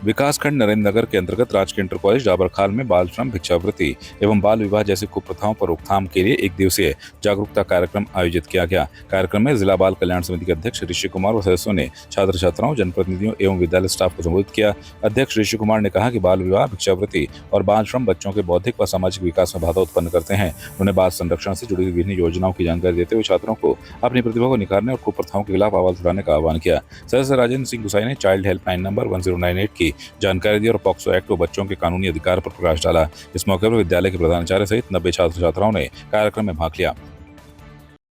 विकासखंड नरेंद्र नगर के अंतर्गत राजकीय इंटर कॉलेज डाबरखाल में बाल श्रम, भिक्षावृत्ति एवं बाल विवाह जैसी कुप्रथाओं पर रोकथाम के लिए एक दिवसीय जागरूकता कार्यक्रम आयोजित किया गया। कार्यक्रम में जिला बाल कल्याण समिति के अध्यक्ष ऋषि कुमार व सदस्यों ने छात्र छात्राओं, जनप्रतिनिधियों एवं विद्यालय स्टाफ को संबोधित किया। अध्यक्ष ऋषि कुमार ने कहा कि बाल विवाह, भिक्षावृत्ति और बाल श्रम बच्चों के बौद्धिक व सामाजिक विकास में बाधा उत्पन्न करते हैं। उन्होंने बाल संरक्षण से जुड़ी विभिन्न योजनाओं की जानकारी देते हुए छात्रों को अपनी प्रतिभा को निखारने और कुप्रथाओं के खिलाफ आवाज उठाने का आह्वान किया। सदस्य राजेंद्र सिंह गुसाई ने चाइल्ड हेल्पलाइन नंबर 1098 की जानकारी दी और पॉक्सो एक्ट व बच्चों के कानूनी अधिकार पर प्रकाश डाला। इस मौके पर विद्यालय के प्रधानाचार्य सहित 90 छात्र छात्राओं ने कार्यक्रम में भाग लिया।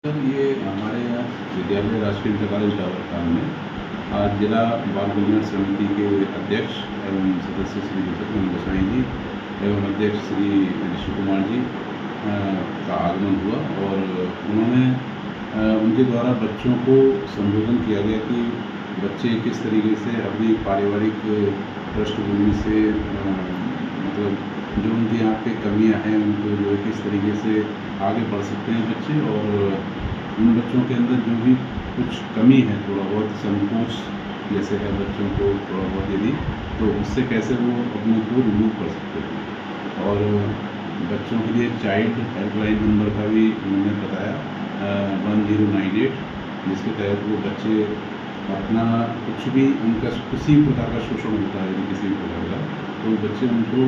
ये हमारे यहाँ विद्यालय राजकीय इंटर कॉलेज डाबरखाल में आज जिला बाल कल्याण समिति के अध्यक्ष एवं सदस्य श्री जसवंत गोसाई जी एवं अध्यक्ष श्री ऋषि कुमार जी का आगमन हुआ और उन्होंने उनके द्वारा बच्चों को संबोधन किया गया कि बच्चे किस तरीके से अपनी पारिवारिक पृष्ठभूमि से मतलब जो उनके यहाँ पे कमियां हैं उनको जो है किस तरीके से आगे बढ़ सकते हैं बच्चे और उन बच्चों के अंदर जो भी कुछ कमी है, थोड़ा बहुत संकोच जैसे है बच्चों को थोड़ा बहुत यदि तो उससे कैसे वो अपने को रिमूव कर सकते हैं। और बच्चों के लिए चाइल्ड हेल्पलाइन नंबर का भी उन्होंने बताया 1098 जिसके तहत वो बच्चे अपना कुछ भी उनका किसी प्रकार का शोषण होता है यदि किसी भी प्रकार का तो बच्चे उनको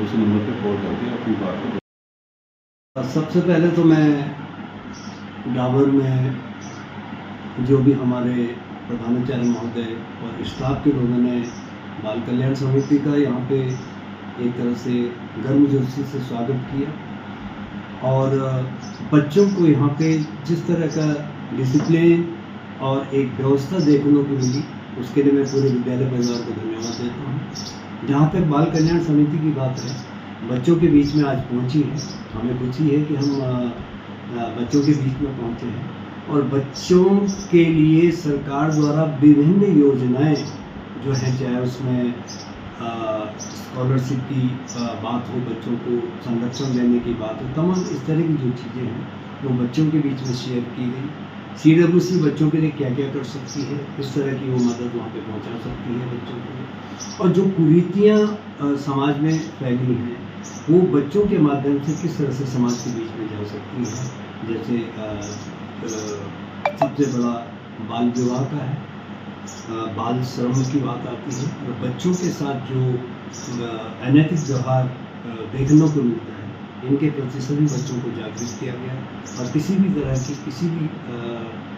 उस नंबर पर कॉल करके अपनी बात को। सबसे पहले तो मैं डाबर में जो भी हमारे प्रधानाचार्य महोदय और स्टाफ के लोगों ने बाल कल्याण समिति का यहाँ पे एक तरह से गर्मजोशी से स्वागत किया और बच्चों को यहाँ पे जिस तरह का डिसिप्लिन और एक व्यवस्था देखने को मिली उसके लिए मैं पूरे विद्यालय परिवार को धन्यवाद देता हूँ। जहाँ तक बाल कल्याण समिति की बात है, बच्चों के बीच में आज पहुँची है, हमें खुशी है कि हम बच्चों के बीच में पहुँचे हैं और बच्चों के लिए सरकार द्वारा विभिन्न योजनाएं जो हैं, चाहे उसमें स्कॉलरशिप की बात हो, बच्चों को संरक्षण देने की बात हो, तमाम इस तरह की जो चीज़ें हैं वो बच्चों के बीच में शेयर की गई। CWC बच्चों के लिए क्या क्या कर सकती है, किस तरह की वो मदद वहाँ पे पहुँचा सकती है बच्चों को, और जो कुरीतियाँ समाज में फैली हैं वो बच्चों के माध्यम से किस तरह से समाज के बीच में जा सकती है। जैसे सबसे बड़ा बाल विवाह का है, बाल श्रम की बात आती है और बच्चों के साथ जो अनैतिक व्यवहार देखने को मिलता है, इनके प्रति सभी बच्चों को जागरूक किया गया और किसी भी तरह की किसी भी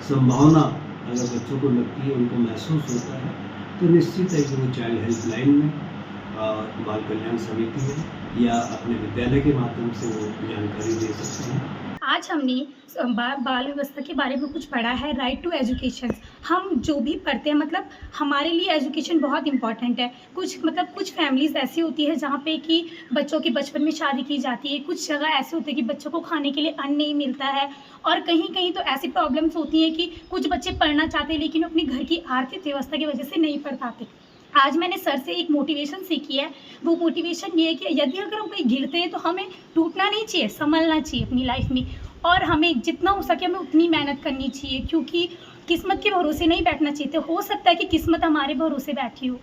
संभावना अगर बच्चों को लगती है, उनको महसूस होता है तो निश्चित है कि वो चाइल्ड हेल्पलाइन में बाल कल्याण समिति में या अपने विद्यालय के माध्यम से वो जानकारी दे सकते हैं। आज हमने बाल व्यवस्था के बारे में कुछ पढ़ा है, राइट टू एजुकेशन। हम जो भी पढ़ते हैं मतलब हमारे लिए एजुकेशन बहुत इंपॉर्टेंट है। कुछ फैमिलीज़ ऐसी होती है जहाँ पे कि बच्चों के बचपन में शादी की जाती है, कुछ जगह ऐसे होते हैं कि बच्चों को खाने के लिए अन्न नहीं मिलता है और कहीं कहीं तो ऐसी प्रॉब्लम्स होती हैं कि कुछ बच्चे पढ़ना चाहते हैं लेकिन अपने घर की आर्थिक व्यवस्था की वजह से नहीं पढ़ पाते। आज मैंने सर से एक मोटिवेशन सीखी है, वो मोटिवेशन ये है कि यदि अगर हम कहीं गिरते हैं तो हमें टूटना नहीं चाहिए, संभलना चाहिए अपनी लाइफ में और हमें जितना हो सके हमें उतनी मेहनत करनी चाहिए क्योंकि किस्मत के भरोसे नहीं बैठना चाहिए। तो हो सकता है कि किस्मत हमारे भरोसे बैठी हो।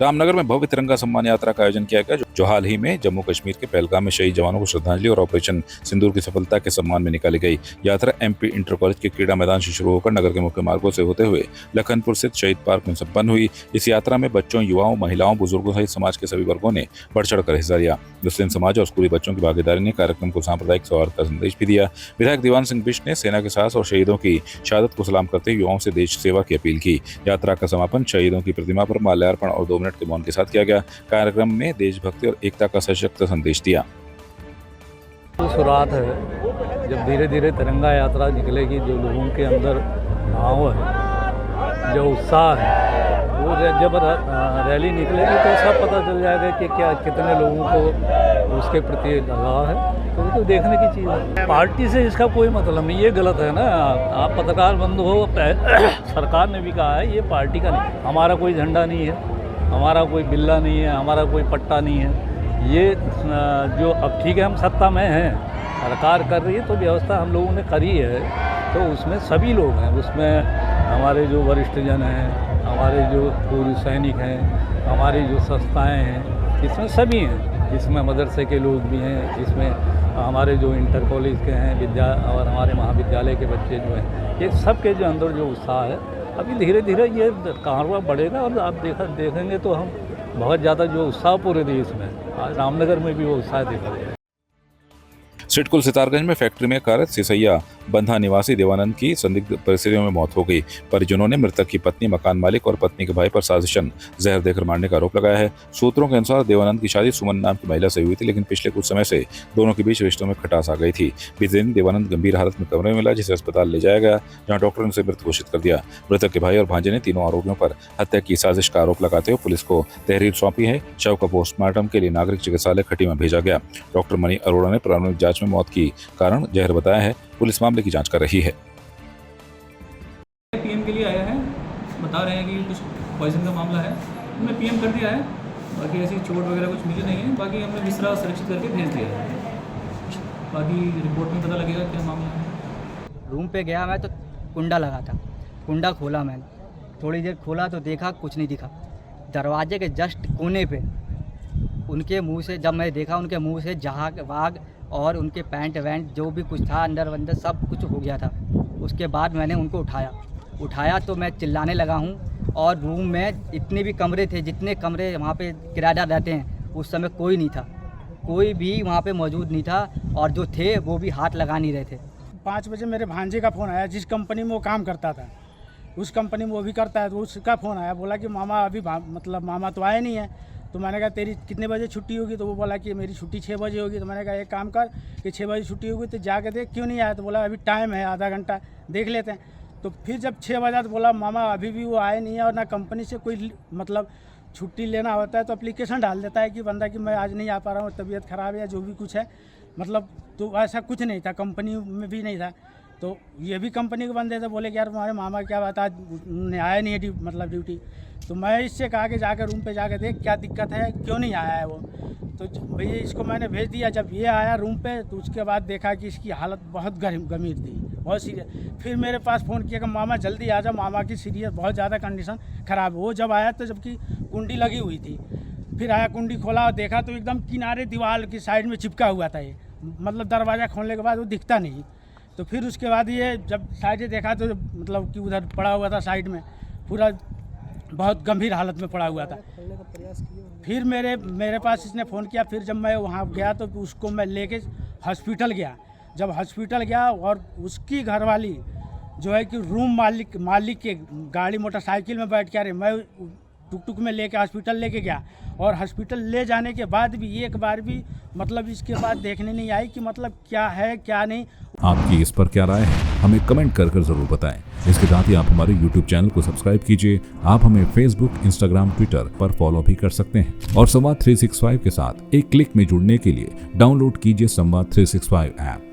रामनगर में भव्य तिरंगा सम्मान यात्रा का आयोजन किया गया जो हाल ही में जम्मू कश्मीर के पहलगाम में शहीद जवानों को श्रद्धांजलि और ऑपरेशन सिंदूर की सफलता के सम्मान में निकाली गई। यात्रा MP इंटर कॉलेज के क्रीड़ा मैदान से शुरू होकर नगर के मुख्य मार्गों से होते हुए लखनपुर स्थित शहीद पार्क में संपन्न हुई। इस यात्रा में बच्चों, युवाओं, महिलाओं, बुजुर्गों सहित समाज के सभी वर्गों ने बढ़ चढ़कर हिस्सा लिया। मुस्लिम समाज और स्कूली बच्चों की भागीदारी ने कार्यक्रम को सांप्रदायिक सौहार्द का संदेश भी दिया। विधायक दीवान सिंह बिष्ट ने सेना के साहस और शहीदों की शहादत को सलाम करते हुए युवाओं से देश सेवा की अपील की। यात्रा का समापन शहीदों की प्रतिमा पर माल्यार्पण और 2 मिनट के मौन के साथ किया गया। कार्यक्रम में देशभक्ति और एकता का सशक्त संदेश दिया। शुरुआत है जब धीरे धीरे तिरंगा यात्रा निकलेगी, जो लोगों के अंदर भाव है, जो उत्साह है, वो जब रैली निकलेगी तो सब पता चल जाएगा कि क्या कितने लोगों को उसके प्रति लगाव है। तो देखने की चीज़ है। पार्टी से इसका कोई मतलब नहीं, ये गलत है ना। आप पत्रकार बंद हो, सरकार ने भी कहा है ये पार्टी का नहीं, हमारा कोई झंडा नहीं है, हमारा कोई बिल्ला नहीं है, हमारा कोई पट्टा नहीं है। ये जो अब ठीक है हम सत्ता में हैं, सरकार कर रही है तो व्यवस्था हम लोगों ने करी है, तो उसमें सभी लोग हैं, उसमें हमारे जो वरिष्ठ जन हैं, हमारे जो पूर्व सैनिक हैं, हमारी जो संस्थाएं हैं, इसमें सभी हैं। इसमें मदरसे के लोग भी हैं, इसमें हमारे जो इंटर कॉलेज के हैं और हमारे महाविद्यालय के बच्चे जो हैं, ये सब के जो अंदर जो उत्साह है, अभी धीरे धीरे ये कारवां बढ़ेगा और आप देखेंगे तो हम बहुत ज़्यादा जो उत्साह पूरे देश में, आज रामनगर में भी वो उत्साह देखा गया। सिडकुल सितारगंज में फैक्ट्री में कार्यरत सिसैया बंधा निवासी देवानंद की संदिग्ध परिस्थितियों में मौत हो गई। परिजनों ने मृतक की पत्नी, मकान मालिक और पत्नी के भाई पर साजिशन जहर देकर मारने का आरोप लगाया है। सूत्रों के अनुसार देवानंद की शादी सुमन नाम की महिला से हुई थी, लेकिन पिछले कुछ समय से दोनों के बीच रिश्तों में खटास आ गई थी। बीते दिन देवानंद गंभीर हालत में कमरे में मिला, जिसे अस्पताल ले जाया गया, जहाँ डॉक्टर ने उसे मृत घोषित कर दिया। मृतक के भाई और भांजे ने तीनों आरोपियों पर हत्या की साजिश का आरोप लगाते हुए पुलिस को तहरीर सौंपी है। शव का पोस्टमार्टम के लिए नागरिक चिकित्सालय खटीमा भेजा गया। डॉक्टर मणि अरोड़ा ने प्रारंभिक जांच में मौत की कारण जहर बताया है। पुलिस मामले की जांच कर रही है। पीएम के लिए आया है, बता रहे हैं कि कुछ पॉइजन का मामला है, हमने पीएम कर दिया है। बाकी ऐसी चोट वगैरह कुछ मिली नहीं है, बाकी हमने बिस्तरा सुरक्षित करके भेज दिया है। बाकी रिपोर्ट में पता लगेगा क्या मामला है। रूम पे गया मैं तो कुंडा लगा था, कुंडा खोला मैंने, थोड़ी देर खोला तो देखा कुछ नहीं दिखा। दरवाजे के जस्ट कोने पे उनके मुंह से, जब मैं देखा उनके मुंह से जहाग वाग और उनके पैंट वैंट जो भी कुछ था अंदर वंदर सब कुछ हो गया था। उसके बाद मैंने उनको उठाया तो मैं चिल्लाने लगा हूँ। और रूम में इतने भी कमरे थे, जितने कमरे वहाँ पे किराएदार रहते हैं, उस समय कोई नहीं था, कोई भी वहाँ पे मौजूद नहीं था। और जो थे वो भी हाथ लगा नहीं रहे थे। 5 बजे मेरे भांजे का फ़ोन आया, जिस कंपनी में वो काम करता था, उस कंपनी में वो भी करता है, तो उसका फ़ोन आया, बोला कि मामा अभी मामा तो आए नहीं है। तो मैंने कहा तेरी कितने बजे छुट्टी होगी? तो वो बोला कि मेरी छुट्टी 6 बजे होगी। तो मैंने कहा एक काम कर कि 6 बजे छुट्टी होगी तो जाके देख क्यों नहीं आया। तो बोला अभी टाइम है, आधा घंटा देख लेते हैं। तो फिर जब 6 बजा तो बोला मामा अभी भी वो आए नहीं है, और ना कंपनी से कोई छुट्टी लेना होता है तो एप्लीकेशन डाल देता है कि बंदा कि मैं आज नहीं आ पा रहा हूँ, तबीयत ख़राब है या जो भी कुछ है, तो ऐसा कुछ नहीं था, कंपनी में भी नहीं था। तो ये भी कंपनी के बंदे थे, बोले कि यार तुम्हारे मामा क्या बात, आज उन्हें आया नहीं है ड्यूटी। तो मैं इससे कहा कि जाकर रूम पे जाकर देख क्या दिक्कत है, क्यों नहीं आया है वो। तो भैया इसको मैंने भेज दिया। जब ये आया रूम पे तो उसके बाद देखा कि इसकी हालत बहुत गंभीर थी, बहुत सीरियस। फिर मेरे पास फ़ोन किया कि मामा जल्दी आ जाओ, मामा की सीरियस बहुत ज़्यादा कंडीशन ख़राब है। वो जब आया तो जबकि कुंडी लगी हुई थी, फिर आया, कुंडी खोला और देखा तो एकदम किनारे दीवार की साइड में चिपका हुआ था ये, दरवाज़ा खोलने के बाद वो दिखता नहीं। तो फिर उसके बाद ये जब साइड से देखा तो कि उधर पड़ा हुआ था, साइड में पूरा बहुत गंभीर हालत में पड़ा हुआ था। फिर मेरे पास इसने फ़ोन किया। फिर जब मैं वहाँ गया तो उसको मैं लेके हॉस्पिटल गया। जब हॉस्पिटल गया और उसकी घरवाली जो है कि रूम मालिक के गाड़ी मोटरसाइकिल में बैठ के आ रही, मैं टुक में लेके हॉस्पिटल लेके गया। और हॉस्पिटल ले जाने के बाद भी एक बार भी इसके बाद देखने नहीं आई कि क्या है क्या नहीं। आपकी इस पर क्या राय है, हमें कमेंट कर जरूर बताएं। इसके साथ ही आप हमारे YouTube चैनल को सब्सक्राइब कीजिए। आप हमें Facebook, Instagram, Twitter पर फॉलो भी कर सकते हैं। और संवाद 365 के साथ एक क्लिक में जुड़ने के लिए डाउनलोड कीजिए संवाद 365 ऐप।